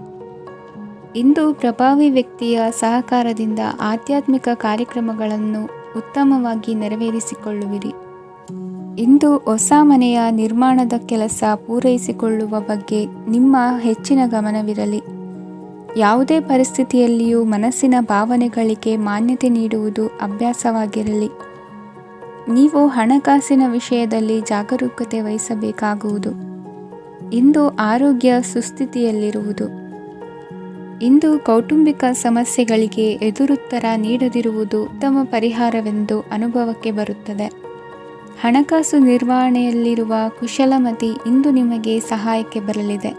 ಇಂದು ಪ್ರಭಾವಿ ವ್ಯಕ್ತಿಯ ಸಹಕಾರದಿಂದ ಆಧ್ಯಾತ್ಮಿಕ ಕಾರ್ಯಕ್ರಮಗಳನ್ನು ಉತ್ತಮವಾಗಿ ನೆರವೇರಿಸಿಕೊಳ್ಳುವಿರಿ. ಇಂದು ಹೊಸ ಮನೆಯ ನಿರ್ಮಾಣದ ಕೆಲಸ ಪೂರೈಸಿಕೊಳ್ಳುವ ಬಗ್ಗೆ ನಿಮ್ಮ ಹೆಚ್ಚಿನ ಗಮನವಿರಲಿ. ಯಾವುದೇ ಪರಿಸ್ಥಿತಿಯಲ್ಲಿಯೂ ಮನಸ್ಸಿನ ಭಾವನೆಗಳಿಗೆ ಮಾನ್ಯತೆ ನೀಡುವುದು ಅಭ್ಯಾಸವಾಗಿರಲಿ. ನೀವು ಹಣಕಾಸಿನ ವಿಷಯದಲ್ಲಿ ಜಾಗರೂಕತೆ ವಹಿಸಬೇಕಾಗುವುದು. ಇಂದು ಆರೋಗ್ಯ ಸುಸ್ಥಿತಿಯಲ್ಲಿರುವುದು. ಇಂದು ಕೌಟುಂಬಿಕ ಸಮಸ್ಯೆಗಳಿಗೆ ಎದುರುತ್ತರ ನೀಡದಿರುವುದು ಉತ್ತಮ ಪರಿಹಾರವೆಂದು ಅನುಭವಕ್ಕೆ ಬರುತ್ತದೆ. ಹಣಕಾಸು ನಿರ್ವಹಣೆಯಲ್ಲಿರುವ ಕುಶಲಮತಿ ಇಂದು ನಿಮಗೆ ಸಹಾಯಕ್ಕೆ ಬರಲಿದೆ.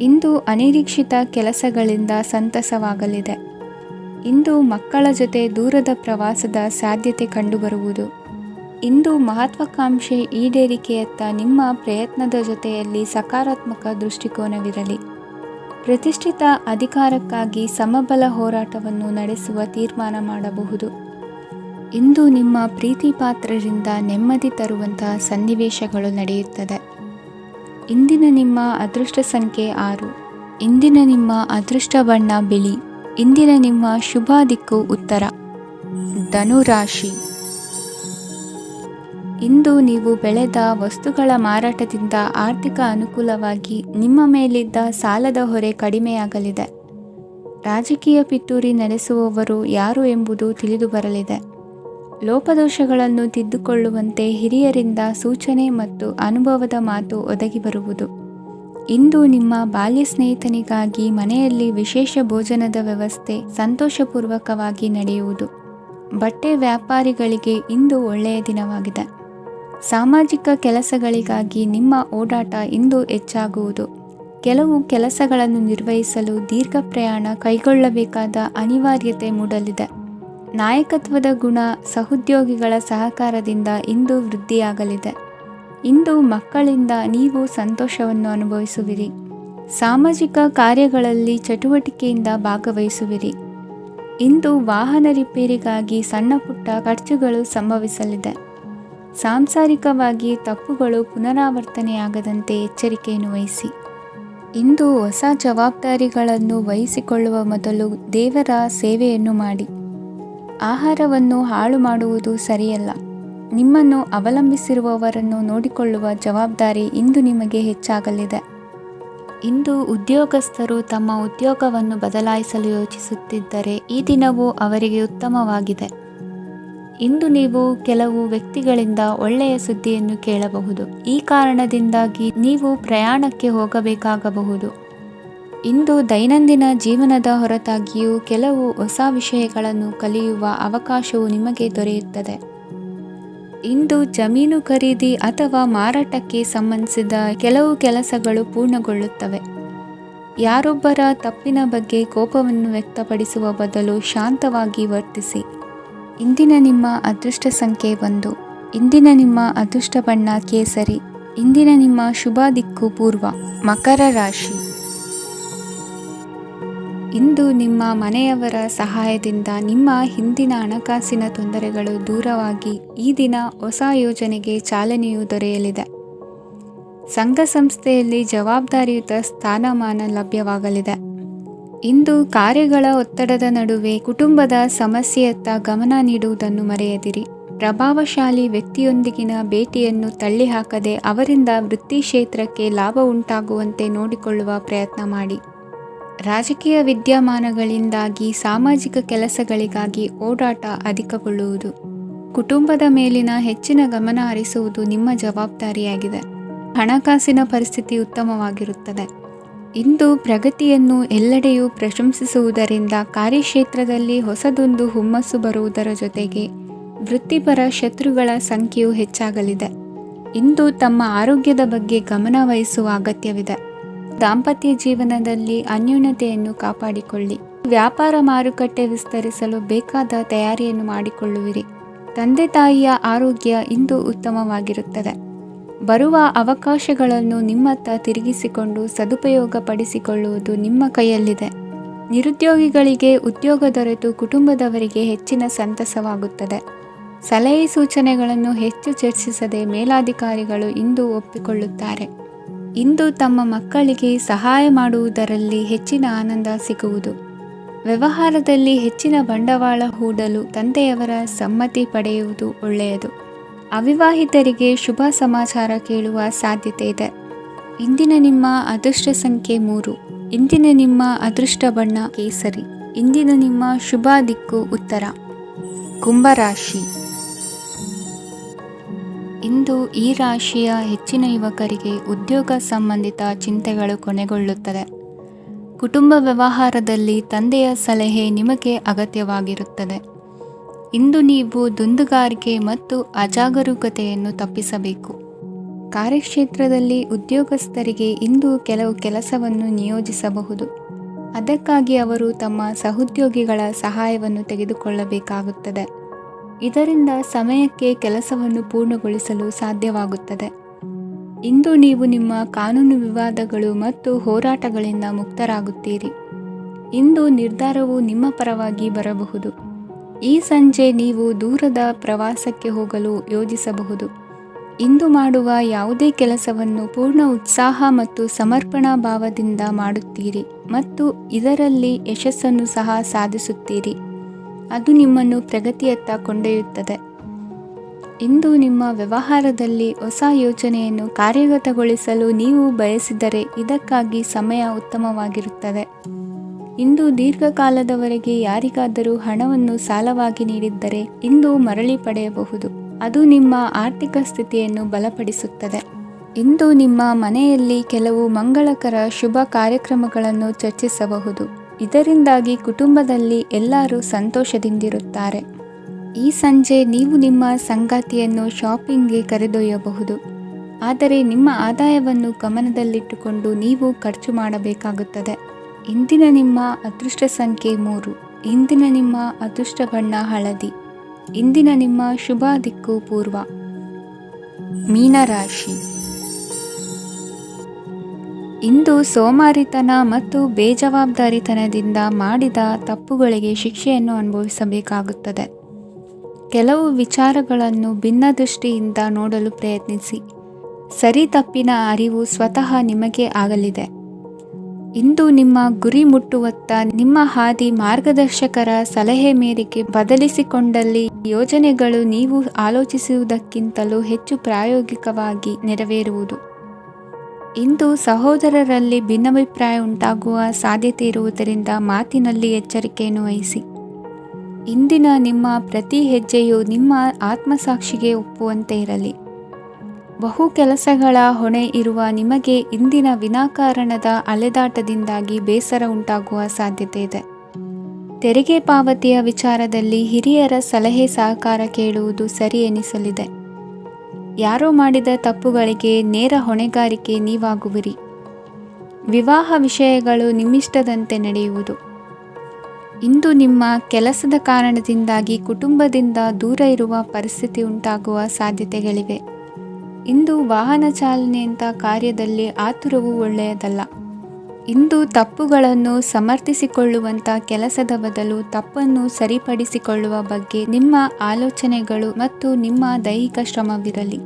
ಇಂದು ಅನಿರೀಕ್ಷಿತ ಕೆಲಸಗಳಿಂದ ಸಂತಸವಾಗಲಿದೆ. ಇಂದು ಮಕ್ಕಳ ಜೊತೆ ದೂರದ ಪ್ರವಾಸದ ಸಾಧ್ಯತೆ ಕಂಡುಬರುವುದು. ಇಂದು ಮಹತ್ವಾಕಾಂಕ್ಷೆ ಈಡೇರಿಕೆಯತ್ತ ನಿಮ್ಮ ಪ್ರಯತ್ನದ ಜೊತೆಯಲ್ಲಿ ಸಕಾರಾತ್ಮಕ ದೃಷ್ಟಿಕೋನವಿರಲಿ. ಪ್ರತಿಷ್ಠಿತ ಅಧಿಕಾರಕ್ಕಾಗಿ ಸಮಬಲ ಹೋರಾಟವನ್ನು ನಡೆಸುವ ತೀರ್ಮಾನ ಮಾಡಬಹುದು. ಇಂದು ನಿಮ್ಮ ಪ್ರೀತಿ ಪಾತ್ರರಿಂದ ನೆಮ್ಮದಿ ತರುವಂತಹ ಸನ್ನಿವೇಶಗಳು ನಡೆಯುತ್ತದೆ. ಇಂದಿನ ನಿಮ್ಮ ಅದೃಷ್ಟ ಸಂಖ್ಯೆ 6. ಇಂದಿನ ನಿಮ್ಮ ಅದೃಷ್ಟ ಬಣ್ಣ ಬಿಳಿ. ಇಂದಿನ ನಿಮ್ಮ ಶುಭ ದಿಕ್ಕು ಉತ್ತರ. ಧನುರಾಶಿ. ಇಂದು ನೀವು ಬೆಳೆದ ವಸ್ತುಗಳ ಮಾರಾಟದಿಂದ ಆರ್ಥಿಕ ಅನುಕೂಲವಾಗಿ ನಿಮ್ಮ ಮೇಲಿದ್ದ ಸಾಲದ ಹೊರೆ ಕಡಿಮೆಯಾಗಲಿದೆ. ರಾಜಕೀಯ ಪಿತೂರಿ ನಡೆಸುವವರು ಯಾರು ಎಂಬುದು ತಿಳಿದು ಬರಲಿದೆ. ಲೋಪದೋಷಗಳನ್ನು ತಿದ್ದುಕೊಳ್ಳುವಂತೆ ಹಿರಿಯರಿಂದ ಸೂಚನೆ ಮತ್ತು ಅನುಭವದ ಮಾತು ಒದಗಿ ಬರುವುದು. ಇಂದು ನಿಮ್ಮ ಬಾಲ್ಯ ಸ್ನೇಹಿತನಿಗಾಗಿ ಮನೆಯಲ್ಲಿ ವಿಶೇಷ ಭೋಜನದ ವ್ಯವಸ್ಥೆ ಸಂತೋಷಪೂರ್ವಕವಾಗಿ ನಡೆಯುವುದು. ಬಟ್ಟೆ ವ್ಯಾಪಾರಿಗಳಿಗೆ ಇಂದು ಒಳ್ಳೆಯ ದಿನವಾಗಿದೆ. ಸಾಮಾಜಿಕ ಕೆಲಸಗಳಿಗಾಗಿ ನಿಮ್ಮ ಓಡಾಟ ಇಂದು ಹೆಚ್ಚಾಗುವುದು. ಕೆಲವು ಕೆಲಸಗಳನ್ನು ನಿರ್ವಹಿಸಲು ದೀರ್ಘ ಪ್ರಯಾಣ ಕೈಗೊಳ್ಳಬೇಕಾದ ಅನಿವಾರ್ಯತೆ ಮೂಡಲಿದೆ. ನಾಯಕತ್ವದ ಗುಣ ಸಹೋದ್ಯೋಗಿಗಳ ಸಹಕಾರದಿಂದ ಇಂದು ವೃದ್ಧಿಯಾಗಲಿದೆ. ಇಂದು ಮಕ್ಕಳಿಂದ ನೀವು ಸಂತೋಷವನ್ನು ಅನುಭವಿಸುವಿರಿ. ಸಾಮಾಜಿಕ ಕಾರ್ಯಗಳಲ್ಲಿ ಚಟುವಟಿಕೆಯಿಂದ ಭಾಗವಹಿಸುವಿರಿ. ಇಂದು ವಾಹನ ರಿಪೇರಿಗಾಗಿ ಸಣ್ಣ ಪುಟ್ಟ ಖರ್ಚುಗಳು ಸಂಭವಿಸಲಿದೆ. ಸಾಂಸಾರಿಕವಾಗಿ ತಪ್ಪುಗಳು ಪುನರಾವರ್ತನೆಯಾಗದಂತೆ ಎಚ್ಚರಿಕೆಯನ್ನು ವಹಿಸಿ. ಇಂದು ಹೊಸ ಜವಾಬ್ದಾರಿಗಳನ್ನು ವಹಿಸಿಕೊಳ್ಳುವ ಮೊದಲು ದೇವರ ಸೇವೆಯನ್ನು ಮಾಡಿ. ಆಹಾರವನ್ನು ಹಾಳು ಮಾಡುವುದು ಸರಿಯಲ್ಲ. ನಿಮ್ಮನ್ನು ಅವಲಂಬಿಸಿರುವವರನ್ನು ನೋಡಿಕೊಳ್ಳುವ ಜವಾಬ್ದಾರಿ ಇಂದು ನಿಮಗೆ ಹೆಚ್ಚಾಗಲಿದೆ. ಇಂದು ಉದ್ಯೋಗಸ್ಥರು ತಮ್ಮ ಉದ್ಯೋಗವನ್ನು ಬದಲಾಯಿಸಲು ಯೋಚಿಸುತ್ತಿದ್ದರೆ ಈ ದಿನವೂ ಅವರಿಗೆ ಉತ್ತಮವಾಗಿದೆ. ಇಂದು ನೀವು ಕೆಲವು ವ್ಯಕ್ತಿಗಳಿಂದ ಒಳ್ಳೆಯ ಸುದ್ದಿಯನ್ನು ಕೇಳಬಹುದು. ಈ ಕಾರಣದಿಂದಾಗಿ ನೀವು ಪ್ರಯಾಣಕ್ಕೆ ಹೋಗಬೇಕಾಗಬಹುದು. ಇಂದು ದೈನಂದಿನ ಜೀವನದ ಹೊರತಾಗಿಯೂ ಕೆಲವು ಹೊಸ ವಿಷಯಗಳನ್ನು ಕಲಿಯುವ ಅವಕಾಶವು ನಿಮಗೆ ದೊರೆಯುತ್ತದೆ. ಇಂದು ಜಮೀನು ಖರೀದಿ ಅಥವಾ ಮಾರಾಟಕ್ಕೆ ಸಂಬಂಧಿಸಿದ ಕೆಲವು ಕೆಲಸಗಳು ಪೂರ್ಣಗೊಳ್ಳುತ್ತವೆ. ಯಾರೊಬ್ಬರ ತಪ್ಪಿನ ಬಗ್ಗೆ ಕೋಪವನ್ನು ವ್ಯಕ್ತಪಡಿಸುವ ಬದಲು ಶಾಂತವಾಗಿ ವರ್ತಿಸಿ. ಇಂದಿನ ನಿಮ್ಮ ಅದೃಷ್ಟ ಸಂಖ್ಯೆ 1. ಇಂದಿನ ನಿಮ್ಮ ಅದೃಷ್ಟ ಬಣ್ಣ ಕೇಸರಿ. ಇಂದಿನ ನಿಮ್ಮ ಶುಭ ದಿಕ್ಕು ಪೂರ್ವ. ಮಕರ ರಾಶಿ. ಇಂದು ನಿಮ್ಮ ಮನೆಯವರ ಸಹಾಯದಿಂದ ನಿಮ್ಮ ಹಿಂದಿನ ಹಣಕಾಸಿನ ತೊಂದರೆಗಳು ದೂರವಾಗಿ ಈ ದಿನ ಹೊಸ ಯೋಜನೆಗೆ ಚಾಲನೆಯು ದೊರೆಯಲಿದೆ. ಸಂಘ ಸಂಸ್ಥೆಯಲ್ಲಿ ಜವಾಬ್ದಾರಿಯುತ ಸ್ಥಾನಮಾನ ಲಭ್ಯವಾಗಲಿದೆ. ಇಂದು ಕಾರ್ಯಗಳ ಒತ್ತಡದ ನಡುವೆ ಕುಟುಂಬದ ಸಮಸ್ಯೆಯತ್ತ ಗಮನ ನೀಡುವುದನ್ನು ಮರೆಯದಿರಿ. ಪ್ರಭಾವಶಾಲಿ ವ್ಯಕ್ತಿಯೊಂದಿಗಿನ ಭೇಟಿಯನ್ನು ತಳ್ಳಿಹಾಕದೆ ಅವರಿಂದ ವೃತ್ತಿ ಕ್ಷೇತ್ರಕ್ಕೆ ಲಾಭ ಉಂಟಾಗುವಂತೆ ನೋಡಿಕೊಳ್ಳುವ ಪ್ರಯತ್ನ ಮಾಡಿ. ರಾಜಕೀಯ ವಿದ್ಯಮಾನಗಳಿಂದಾಗಿ ಸಾಮಾಜಿಕ ಕೆಲಸಗಳಿಗಾಗಿ ಓಡಾಟ ಅಧಿಕಗೊಳ್ಳುವುದು. ಕುಟುಂಬದ ಮೇಲಿನ ಹೆಚ್ಚಿನ ಗಮನ ಹರಿಸುವುದು ನಿಮ್ಮ ಜವಾಬ್ದಾರಿಯಾಗಿದೆ. ಹಣಕಾಸಿನ ಪರಿಸ್ಥಿತಿ ಉತ್ತಮವಾಗಿರುತ್ತದೆ. ಇಂದು ಪ್ರಗತಿಯನ್ನು ಎಲ್ಲೆಡೆಯೂ ಪ್ರಶಂಸಿಸುವುದರಿಂದ ಕಾರ್ಯಕ್ಷೇತ್ರದಲ್ಲಿ ಹೊಸದೊಂದು ಹುಮ್ಮಸ್ಸು ಬರುವುದರ ಜೊತೆಗೆ ವೃತ್ತಿಪರ ಶತ್ರುಗಳ ಸಂಖ್ಯೆಯು ಹೆಚ್ಚಾಗಲಿದೆ. ಇಂದು ತಮ್ಮ ಆರೋಗ್ಯದ ಬಗ್ಗೆ ಗಮನ ವಹಿಸುವ ಅಗತ್ಯವಿದೆ. ದಾಂಪತ್ಯ ಜೀವನದಲ್ಲಿ ಅನ್ಯೋನ್ಯತೆಯನ್ನು ಕಾಪಾಡಿಕೊಳ್ಳಿ. ವ್ಯಾಪಾರ ಮಾರುಕಟ್ಟೆ ವಿಸ್ತರಿಸಲು ಬೇಕಾದ ತಯಾರಿಯನ್ನು ಮಾಡಿಕೊಳ್ಳುವಿರಿ. ತಂದೆ ತಾಯಿಯ ಆರೋಗ್ಯ ಇಂದು ಉತ್ತಮವಾಗಿರುತ್ತದೆ. ಬರುವ ಅವಕಾಶಗಳನ್ನು ನಿಮ್ಮತ್ತ ತಿರುಗಿಸಿಕೊಂಡು ಸದುಪಯೋಗಪಡಿಸಿಕೊಳ್ಳುವುದು ನಿಮ್ಮ ಕೈಯಲ್ಲಿದೆ. ನಿರುದ್ಯೋಗಿಗಳಿಗೆ ಉದ್ಯೋಗ ದೊರೆತು ಕುಟುಂಬದವರಿಗೆ ಹೆಚ್ಚಿನ ಸಂತಸವಾಗುತ್ತದೆ. ಸಲಹೆ ಸೂಚನೆಗಳನ್ನು ಹೆಚ್ಚು ಚರ್ಚಿಸದೆ ಮೇಲಾಧಿಕಾರಿಗಳು ಇಂದು ಒಪ್ಪಿಕೊಳ್ಳುತ್ತಾರೆ. ಇಂದು ತಮ್ಮ ಮಕ್ಕಳಿಗೆ ಸಹಾಯ ಮಾಡುವುದರಲ್ಲಿ ಹೆಚ್ಚಿನ ಆನಂದ ಸಿಗುವುದು. ವ್ಯವಹಾರದಲ್ಲಿ ಹೆಚ್ಚಿನ ಬಂಡವಾಳ ಹೂಡಲು ತಂದೆಯವರ ಸಮ್ಮತಿ ಪಡೆಯುವುದು ಒಳ್ಳೆಯದು. ಅವಿವಾಹಿತರಿಗೆ ಶುಭ ಸಮಾಚಾರ ಕೇಳುವ ಸಾಧ್ಯತೆ ಇದೆ. ಇಂದಿನ ನಿಮ್ಮ ಅದೃಷ್ಟ ಸಂಖ್ಯೆ 3. ಇಂದಿನ ನಿಮ್ಮ ಅದೃಷ್ಟ ಬಣ್ಣ ಕೇಸರಿ. ಇಂದಿನ ನಿಮ್ಮ ಶುಭ ದಿಕ್ಕು ಉತ್ತರ. ಕುಂಭರಾಶಿ. ಇಂದು ಈ ರಾಶಿಯ ಹೆಚ್ಚಿನ ಯುವಕರಿಗೆ ಉದ್ಯೋಗ ಸಂಬಂಧಿತ ಚಿಂತೆಗಳು ಕೊನೆಗೊಳ್ಳುತ್ತದೆ. ಕುಟುಂಬ ವ್ಯವಹಾರದಲ್ಲಿ ತಂದೆಯ ಸಲಹೆ ನಿಮಗೆ ಅಗತ್ಯವಾಗಿರುತ್ತದೆ. ಇಂದು ನೀವು ದುಂದುಗಾರಿಕೆ ಮತ್ತು ಅಜಾಗರೂಕತೆಯನ್ನು ತಪ್ಪಿಸಬೇಕು. ಕಾರ್ಯಕ್ಷೇತ್ರದಲ್ಲಿ ಉದ್ಯೋಗಸ್ಥರಿಗೆ ಇಂದು ಕೆಲವು ಕೆಲಸವನ್ನು ನಿಯೋಜಿಸಬಹುದು. ಅದಕ್ಕಾಗಿ ಅವರು ತಮ್ಮ ಸಹೋದ್ಯೋಗಿಗಳ ಸಹಾಯವನ್ನು ತೆಗೆದುಕೊಳ್ಳಬೇಕಾಗುತ್ತದೆ. ಇದರಿಂದ ಸಮಯಕ್ಕೆ ಕೆಲಸವನ್ನು ಪೂರ್ಣಗೊಳಿಸಲು ಸಾಧ್ಯವಾಗುತ್ತದೆ. ಇಂದು ನೀವು ನಿಮ್ಮ ಕಾನೂನು ವಿವಾದಗಳು ಮತ್ತು ಹೋರಾಟಗಳಿಂದ ಮುಕ್ತರಾಗುತ್ತೀರಿ. ಇಂದು ನಿರ್ಧಾರವು ನಿಮ್ಮ ಪರವಾಗಿ ಬರಬಹುದು. ಈ ಸಂಜೆ ನೀವು ದೂರದ ಪ್ರವಾಸಕ್ಕೆ ಹೋಗಲು ಯೋಜಿಸಬಹುದು. ಇಂದು ಮಾಡುವ ಯಾವುದೇ ಕೆಲಸವನ್ನು ಪೂರ್ಣ ಉತ್ಸಾಹ ಮತ್ತು ಸಮರ್ಪಣಾ ಭಾವದಿಂದ ಮಾಡುತ್ತೀರಿ ಮತ್ತು ಇದರಲ್ಲಿ ಯಶಸ್ಸನ್ನು ಸಹ ಸಾಧಿಸುತ್ತೀರಿ. ಅದು ನಿಮ್ಮನ್ನು ಪ್ರಗತಿಯತ್ತ ಕೊಂಡೊಯ್ಯುತ್ತದೆ. ಇಂದು ನಿಮ್ಮ ವ್ಯವಹಾರದಲ್ಲಿ ಹೊಸ ಯೋಜನೆಯನ್ನು ಕಾರ್ಯಗತಗೊಳಿಸಲು ನೀವು ಬಯಸಿದರೆ ಇದಕ್ಕಾಗಿ ಸಮಯ ಉತ್ತಮವಾಗಿರುತ್ತದೆ. ಇಂದು ದೀರ್ಘಕಾಲದವರೆಗೆ ಯಾರಿಗಾದರೂ ಹಣವನ್ನು ಸಾಲವಾಗಿ ನೀಡಿದ್ದರೆ ಇಂದು ಮರಳಿ ಪಡೆಯಬಹುದು. ಅದು ನಿಮ್ಮ ಆರ್ಥಿಕ ಸ್ಥಿತಿಯನ್ನು ಬಲಪಡಿಸುತ್ತದೆ. ಇಂದು ನಿಮ್ಮ ಮನೆಯಲ್ಲಿ ಕೆಲವು ಮಂಗಳಕರ ಶುಭ ಕಾರ್ಯಕ್ರಮಗಳನ್ನು ಚರ್ಚಿಸಬಹುದು. ಇದರಿಂದಾಗಿ ಕುಟುಂಬದಲ್ಲಿ ಎಲ್ಲರೂ ಸಂತೋಷದಿಂದಿರುತ್ತಾರೆ. ಈ ಸಂಜೆ ನೀವು ನಿಮ್ಮ ಸಂಗಾತಿಯನ್ನು ಶಾಪಿಂಗ್ಗೆ ಕರೆದೊಯ್ಯಬಹುದು. ಆದರೆ ನಿಮ್ಮ ಆದಾಯವನ್ನು ಗಮನದಲ್ಲಿಟ್ಟುಕೊಂಡು ನೀವು ಖರ್ಚು ಮಾಡಬೇಕಾಗುತ್ತದೆ. ಇಂದಿನ ನಿಮ್ಮ ಅದೃಷ್ಟ ಸಂಖ್ಯೆ 3. ಇಂದಿನ ನಿಮ್ಮ ಅದೃಷ್ಟ ಬಣ್ಣ ಹಳದಿ. ಇಂದಿನ ನಿಮ್ಮ ಶುಭ ದಿಕ್ಕು ಪೂರ್ವ. ಮೀನರಾಶಿ. ಇಂದು ಸೋಮಾರಿತನ ಮತ್ತು ಬೇಜವಾಬ್ದಾರಿತನದಿಂದ ಮಾಡಿದ ತಪ್ಪುಗಳಿಗೆ ಶಿಕ್ಷೆಯನ್ನು ಅನುಭವಿಸಬೇಕಾಗುತ್ತದೆ. ಕೆಲವು ವಿಚಾರಗಳನ್ನು ಭಿನ್ನ ದೃಷ್ಟಿಯಿಂದ ನೋಡಲು ಪ್ರಯತ್ನಿಸಿ. ಸರಿ ತಪ್ಪಿನ ಅರಿವು ಸ್ವತಃ ನಿಮಗೆ ಆಗಲಿದೆ. ಇಂದು ನಿಮ್ಮ ಗುರಿ ಮುಟ್ಟುವತ್ತ ನಿಮ್ಮ ಹಾದಿ ಮಾರ್ಗದರ್ಶಕರ ಸಲಹೆ ಮೇರೆಗೆ ಬದಲಿಸಿಕೊಂಡಲ್ಲಿ ಯೋಜನೆಗಳು ನೀವು ಆಲೋಚಿಸುವುದಕ್ಕಿಂತಲೂ ಹೆಚ್ಚು ಪ್ರಾಯೋಗಿಕವಾಗಿ ನೆರವೇರುವುದು. ಇಂದು ಸಹೋದರರಲ್ಲಿ ಭಿನ್ನಾಭಿಪ್ರಾಯ ಉಂಟಾಗುವ ಸಾಧ್ಯತೆ ಇರುವುದರಿಂದ ಮಾತಿನಲ್ಲಿ ಎಚ್ಚರಿಕೆಯನ್ನು ವಹಿಸಿ. ಇಂದಿನ ನಿಮ್ಮ ಪ್ರತಿ ಹೆಜ್ಜೆಯು ನಿಮ್ಮ ಆತ್ಮಸಾಕ್ಷಿಗೆ ಒಪ್ಪುವಂತೆ ಇರಲಿ. ಬಹು ಕೆಲಸಗಳ ಹೊಣೆ ಇರುವ ನಿಮಗೆ ಇಂದಿನ ವಿನಾಕಾರಣದ ಅಲೆದಾಟದಿಂದಾಗಿ ಬೇಸರ ಉಂಟಾಗುವ ಸಾಧ್ಯತೆ ಇದೆ. ತೆರಿಗೆ ಪಾವತಿಯ ವಿಚಾರದಲ್ಲಿ ಹಿರಿಯರ ಸಲಹೆ ಸಹಕಾರ ಕೇಳುವುದು ಸರಿ ಎನಿಸಲಿದೆ. ಯಾರೋ ಮಾಡಿದ ತಪ್ಪುಗಳಿಗೆ ನೇರ ಹೊಣೆಗಾರಿಕೆ ನೀವಾಗುವಿರಿ. ವಿವಾಹ ವಿಷಯಗಳು ನಿಮ್ಮಿಷ್ಟದಂತೆ ನಡೆಯುವುದು. ಇಂದು ನಿಮ್ಮ ಕೆಲಸದ ಕಾರಣದಿಂದಾಗಿ ಕುಟುಂಬದಿಂದ ದೂರ ಇರುವ ಪರಿಸ್ಥಿತಿ ಉಂಟಾಗುವ ಸಾಧ್ಯತೆಗಳಿವೆ. ಇಂದು ವಾಹನ ಚಾಲನೆಯಂಥ ಕಾರ್ಯದಲ್ಲಿ ಆತುರವು ಒಳ್ಳೆಯದಲ್ಲ. ಇಂದು ತಪ್ಪುಗಳನ್ನು ಸಮರ್ಥಿಸಿಕೊಳ್ಳುವಂಥ ಕೆಲಸದ ಬದಲು ತಪ್ಪನ್ನು ಸರಿಪಡಿಸಿಕೊಳ್ಳುವ ಬಗ್ಗೆ ನಿಮ್ಮ ಆಲೋಚನೆಗಳು ಮತ್ತು ನಿಮ್ಮ ದೈಹಿಕ ಶ್ರಮವಿರಲಿ.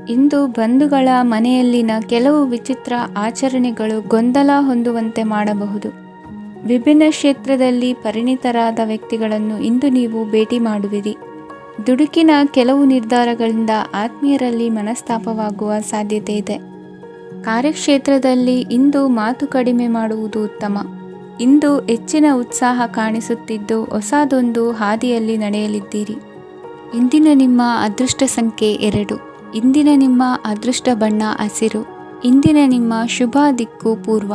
ಇಂದು ಬಂಧುಗಳ ಮನೆಯಲ್ಲಿನ ಕೆಲವು ವಿಚಿತ್ರ ಆಚರಣೆಗಳು ಗೊಂದಲ ಹೊಂದುವಂತೆ ಮಾಡಬಹುದು. ವಿಭಿನ್ನ ಕ್ಷೇತ್ರದಲ್ಲಿ ಪರಿಣಿತರಾದ ವ್ಯಕ್ತಿಗಳನ್ನು ಇಂದು ನೀವು ಭೇಟಿ ಮಾಡುವಿರಿ. ದುಡುಕಿನ ಕೆಲವು ನಿರ್ಧಾರಗಳಿಂದ ಆತ್ಮೀಯರಲ್ಲಿ ಮನಸ್ತಾಪವಾಗುವ ಸಾಧ್ಯತೆ ಇದೆ. ಕಾರ್ಯಕ್ಷೇತ್ರದಲ್ಲಿ ಇಂದು ಮಾತು ಕಡಿಮೆ ಮಾಡುವುದು ಉತ್ತಮ. ಇಂದು ಹೆಚ್ಚಿನ ಉತ್ಸಾಹ ಕಾಣಿಸುತ್ತಿದ್ದು ಹೊಸದೊಂದು ಹಾದಿಯಲ್ಲಿ ನಡೆಯಲಿದ್ದೀರಿ. ಇಂದಿನ ನಿಮ್ಮ ಅದೃಷ್ಟ ಸಂಖ್ಯೆ 2. ಇಂದಿನ ನಿಮ್ಮ ಅದೃಷ್ಟ ಬಣ್ಣ ಹಸಿರು. ಇಂದಿನ ನಿಮ್ಮ ಶುಭ ದಿಕ್ಕು ಪೂರ್ವ.